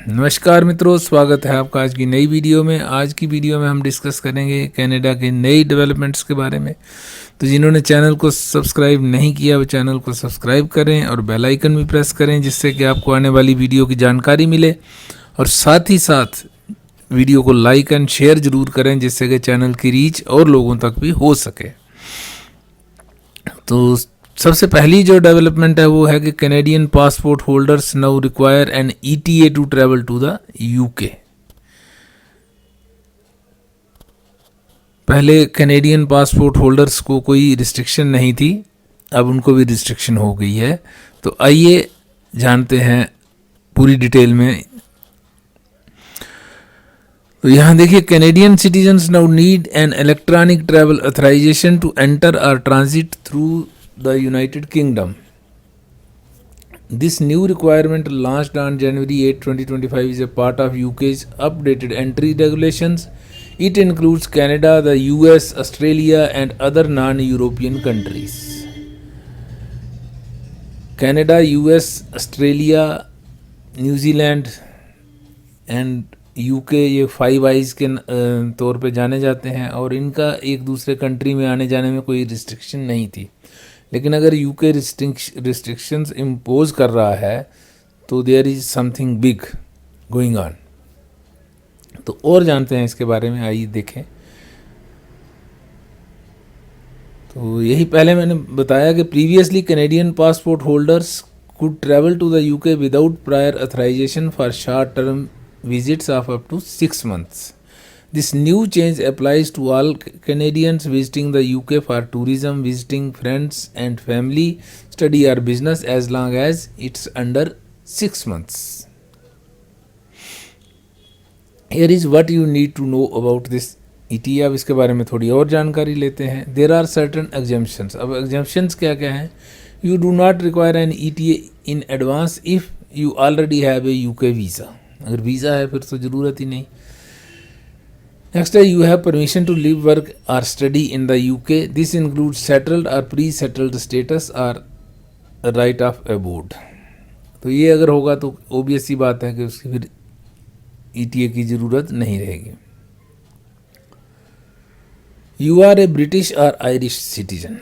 नमस्कार मित्रों, स्वागत है आपका आज की नई वीडियो में। आज की वीडियो में हम डिस्कस करेंगे कनाडा के नई डेवलपमेंट्स के बारे में। तो जिन्होंने चैनल को सब्सक्राइब नहीं किया वो चैनल को सब्सक्राइब करें और बेल आइकन भी प्रेस करें, जिससे कि आपको आने वाली वीडियो की जानकारी मिले। और साथ ही साथ वीडियो को लाइक एंड शेयर जरूर करें, जिससे कि चैनल की रीच और लोगों तक भी हो सके। तो सबसे पहली जो डेवलपमेंट है वो है कि Canadian passport holders now require an ETA to travel to the UK. पहले कैनेडियन पासपोर्ट होल्डर्स को कोई रिस्ट्रिक्शन नहीं थी, अब उनको भी रिस्ट्रिक्शन हो गई है। तो आइए जानते हैं पूरी डिटेल में। तो यहाँ देखिए, Canadian citizens now need an electronic travel authorisation to enter और transit through the United Kingdom. This new requirement launched on January 8, 2025 is a part of UK's updated entry regulations. It includes Canada, the US, Australia and other non-European countries. Canada, US, Australia, New Zealand and UK ये five eyes के तौर पे जाने जाते हैं, और इनका एक दूसरे कंट्री में आने जाने में कोई रिस्ट्रिक्शन नहीं थी। लेकिन अगर यूके रिस्ट्रिक्शंस इम्पोज कर रहा है तो there is something big going on. तो और जानते हैं इसके बारे में, आइए देखें। तो यही पहले मैंने बताया कि previously Canadian passport holders could travel to the UK without prior authorisation for short term visits of up to 6 months. This new change applies to all Canadians visiting the UK for tourism, visiting friends and family, study or business, as long as it's under 6 months. Here is what you need to know about this ETA. अब इसके बारे में थोड़ी और जानकारी लेते हैं। There are certain exemptions. अब exemptions क्या क्या हैं? You do not require an ETA in advance if you already have a UK visa. अगर वीज़ा है फिर तो ज़रूरत ही नहीं। नेक्स्ट है, you have permission to live, work और study in the UK. This include settled और प्री सेटल्ड स्टेटस और राइट ऑफ अबोर्ड। तो ये अगर होगा तो ओबियस सी बात है कि उसकी फिर ईटीए की ज़रूरत नहीं रहेगी। यू आर ए ब्रिटिश और Irish citizen.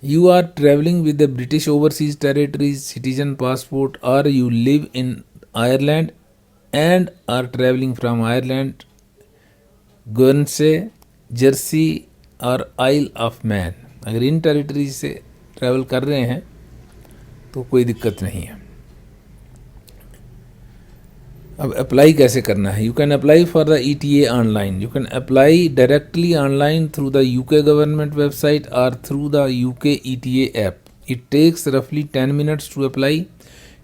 You are traveling with the British Overseas Territories citizen passport, or you live in Ireland and are traveling from Ireland, Guernsey, Jersey और Isle of Man। अगर इन territories से travel कर रहे हैं तो कोई दिक्कत नहीं है। अब अप्लाई कैसे करना है? You can apply for the ETA online. You can apply directly online through the UK government website और through the UK ETA app. It takes रफली 10 minutes to apply.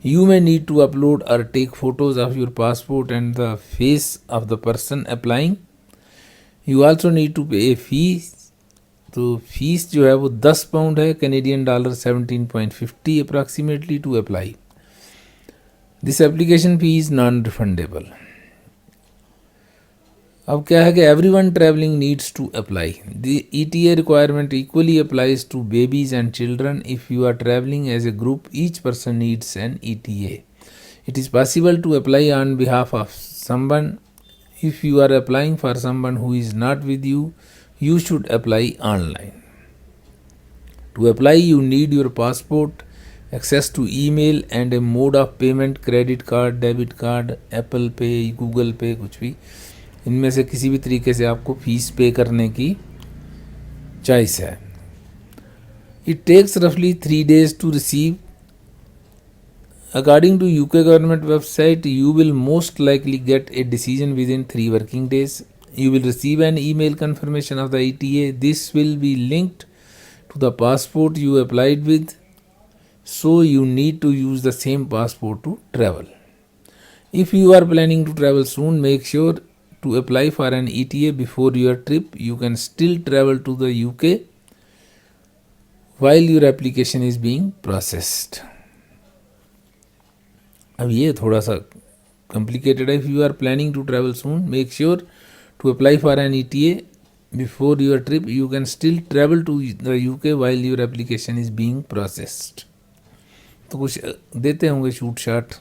You may need to upload or take photos of your passport and the face of the person applying. You also need to pay a fee. तो fees जो है वो 10 pound है, Canadian dollar 17.50 approximately to apply. This application fee is non refundable. अब क्या है कि everyone travelling needs to apply. The ETA requirement equally applies to babies and children. If you are travelling as a group, each person needs an ETA. It is possible to apply on behalf of someone. If you are applying for someone who is not with you, you should apply online. To apply, you need your passport, access to email and a mode of payment, credit card, debit card, Apple Pay, Google Pay, कुछ भी इनमें से किसी भी तरीके से आपको fees पे करने की चॉइस है। It takes roughly 3 days to receive. According to UK government website, you will most likely get a decision within 3 working days. You will receive an email confirmation of the ETA. This will be linked to the passport you applied with, so you need to use the same passport to travel. If you are planning to travel soon, make sure to apply for an ETA before your trip. You can still travel to the UK while your application is being processed. अब ये थोड़ा सा complicated है। If you are planning to travel soon, make sure to apply for an ETA before your trip. You can still travel to the UK while your application is being processed. तो कुछ देते होंगे shoot shot.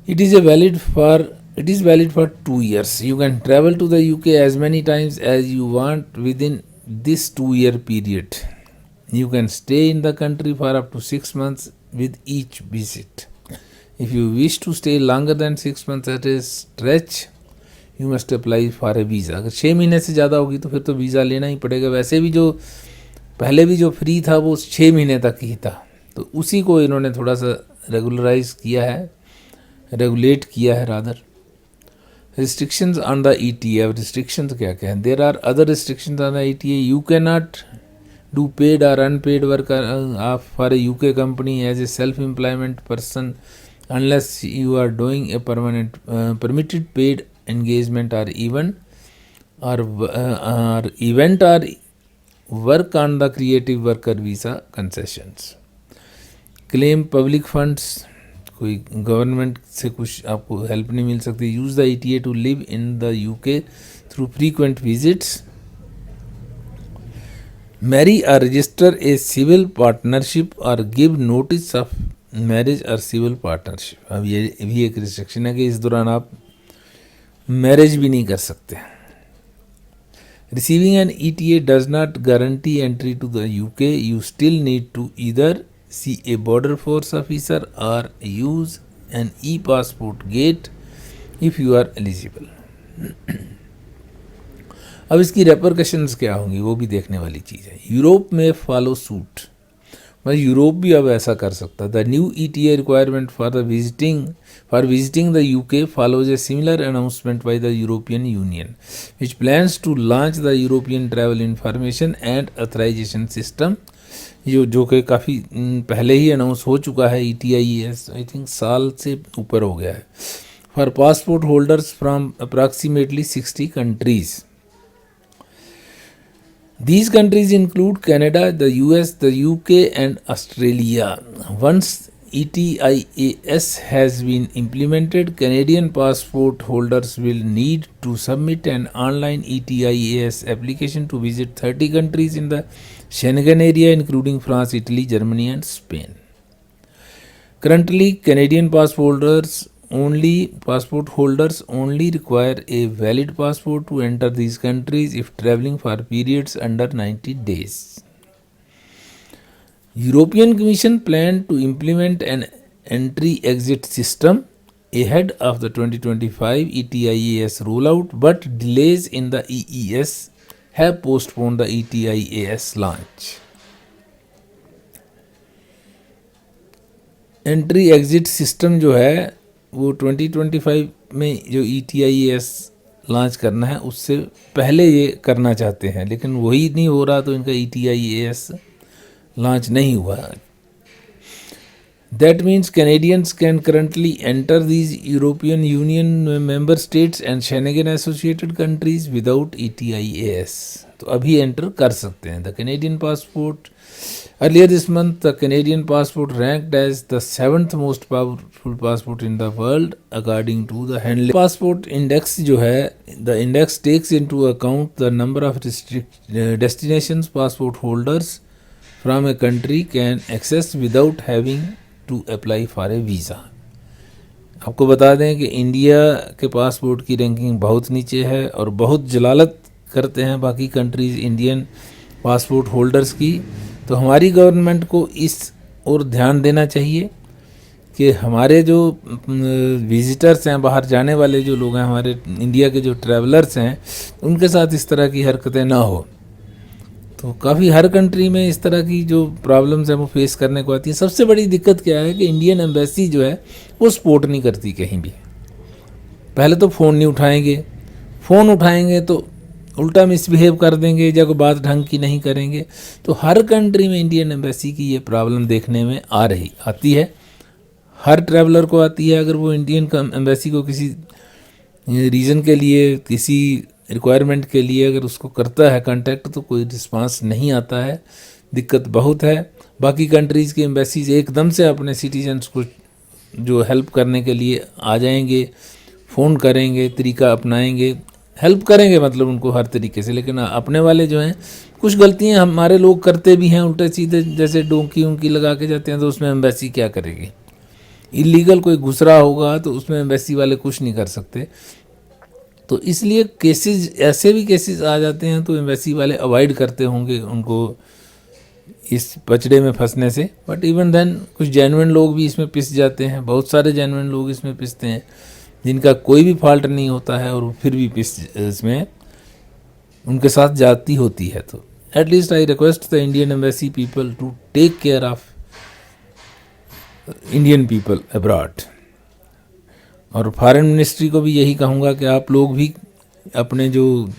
It is valid for 2 years. You can travel to the UK as many times as you want within this 2-year period. You can stay in the country for up to 6 months with each visit. If you wish to stay longer than 6 months at a stretch, you must apply for a visa. अगर 6 महीने से ज़्यादा होगी तो फिर तो visa लेना ही पड़ेगा. वैसे भी जो पहले भी जो फ्री था वो 6 महीने तक ही था, तो उसी को इन्होंने थोड़ा सा रेगुलराइज किया है, रेगुलेट किया है rather. Restrictions on the ETA. अब रिस्ट्रिक्शंस क्या क्या हैं? There are other restrictions on the ETA. You can not do paid और unpaid work for a UK company as a self employment person unless you are doing a permitted paid engagement or event or work on the creative worker visa concessions. Claim public funds. कोई government से कुछ आपको help नहीं मिल सकती. Use the ETA to live in the UK through frequent visits. Marry or register a civil partnership or give notice of marriage or civil partnership. अब ये भी एक रिस्ट्रिक्शन है कि इस दौरान आप मैरिज भी नहीं कर सकते. Receiving an ETA does not guarantee entry to the UK. You still need to either see a border force officer or use an e-passport gate if you are eligible. अब इसकी रेपरकशंस क्या होंगी वो भी देखने वाली चीज़ है. यूरोप में फॉलो सूट. मतलब यूरोप भी अब ऐसा कर सकता. The new ETA requirement for visiting the UK follows a similar announcement by the European Union, which plans to launch the European Travel Information and Authorization System, जो कि काफ़ी पहले ही अनाउंस हो चुका है. ETIAS आई थिंक साल से ऊपर हो गया है. For passport holders from approximately 60 countries. These countries include Canada, the US, the UK and Australia. Once ETIAS has been implemented, Canadian passport holders will need to submit an online ETIAS application to visit 30 countries in the Schengen area, including France, Italy, Germany and Spain. Currently, Canadian passport holders only require a valid passport to enter these countries if traveling for periods under 90 days. European Commission planned to implement an entry-exit system ahead of the 2025 ETIAS rollout, but delays in the EES have postponed the ETIAS launch. Entry-exit system जो है वो 2025 में जो ETIAS launch करना है उससे पहले ये करना चाहते हैं, लेकिन वही नहीं हो रहा तो इनका ETIAS लॉन्च नहीं हुआ. That means Canadians can currently enter these European Union member states and Schengen associated countries without ETIAS. तो अभी एंटर कर सकते हैं. The Canadian passport. Earlier this month, the Canadian passport ranked as the 7th most powerful passport in the world according to the Henley Passport Index. जो है, the index takes into account the number of destinations passport holders from a country can access without having to apply for a visa. आपको बता दें कि India के passport की ranking बहुत नीचे है और बहुत जलालत करते हैं बाकी कंट्रीज़ इंडियन पासपोर्ट होल्डर्स की. तो हमारी गवर्नमेंट को इस ओर ध्यान देना चाहिए कि हमारे जो विजिटर्स हैं, बाहर जाने वाले जो लोग हैं, हमारे इंडिया के जो ट्रैवलर्स हैं, उनके साथ इस तरह की हरकतें ना हो. तो काफ़ी हर कंट्री में इस तरह की जो प्रॉब्लम्स हैं वो फेस करने को आती है. सबसे बड़ी दिक्कत क्या है कि इंडियन एम्बेसी जो है वो सपोर्ट नहीं करती कहीं भी. पहले तो फ़ोन नहीं उठाएंगे, फ़ोन उठाएंगे तो उल्टा मिसबिहेव कर देंगे या कोई बात ढंग की नहीं करेंगे. तो हर कंट्री में इंडियन एम्बेसी की ये प्रॉब्लम देखने में आती है. हर ट्रैवलर को आती है. अगर वो इंडियन एम्बेसी को किसी रीज़न के लिए, किसी रिक्वायरमेंट के लिए अगर उसको करता है कांटेक्ट, तो कोई रिस्पांस नहीं आता है. दिक्कत बहुत है. बाकी कंट्रीज़ की एम्बेसीज एकदम से अपने सिटीजन्स को जो हेल्प करने के लिए आ जाएंगे, फ़ोन करेंगे, तरीका अपनाएंगे, हेल्प करेंगे मतलब उनको हर तरीके से. लेकिन अपने वाले जो हैं, कुछ गलतियां हमारे लोग करते भी हैं उल्टे सीधे, जैसे डोंकी उंकी लगा के जाते हैं, तो उसमें एम्बेसी क्या करेगी. इलीगल कोई घुस रहा होगा तो उसमें एम्बेसी वाले कुछ नहीं कर सकते। तो इसलिए केसेस, ऐसे भी केसेस आ जाते हैं तो एम्बेसी वाले अवॉइड करते होंगे उनको इस पचड़े में फंसने से। बट इवन देन कुछ जेन्युइन लोग भी इसमें पिस जाते हैं, बहुत सारे जेन्युइन लोग इसमें पिसते हैं जिनका कोई भी फॉल्ट नहीं होता है और फिर भी इसमें उनके साथ जाती होती है। तो at least I request the Indian embassy people to take care of Indian people abroad. और फॉरेन मिनिस्ट्री को भी यही कहूँगा कि आप लोग भी अपने जो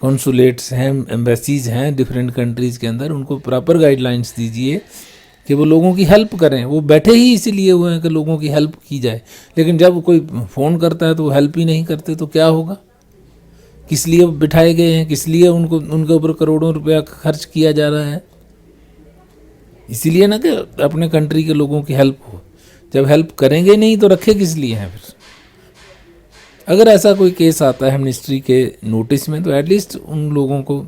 कॉन्सुलेट्स हैं, एम्बेसीज हैं डिफरेंट कंट्रीज़ के अंदर, उनको प्रॉपर गाइडलाइंस दीजिए कि वो लोगों की हेल्प करें। वो बैठे ही इसीलिए हुए हैं कि लोगों की हेल्प की जाए, लेकिन जब कोई फ़ोन करता है तो वो हेल्प ही नहीं करते तो क्या होगा? किस लिए बिठाए गए हैं, किस लिए उनके ऊपर करोड़ों रुपया खर्च किया जा रहा है? इसीलिए ना कि अपने कंट्री के लोगों की हेल्प हो। जब हेल्प करेंगे नहीं तो रखे किस लिए हैं फिर? अगर ऐसा कोई केस आता है मिनिस्ट्री के नोटिस में तो एटलीस्ट उन लोगों को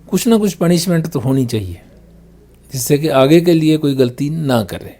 कुछ ना कुछ पनिशमेंट तो होनी चाहिए जिससे कि आगे के लिए कोई गलती ना करे।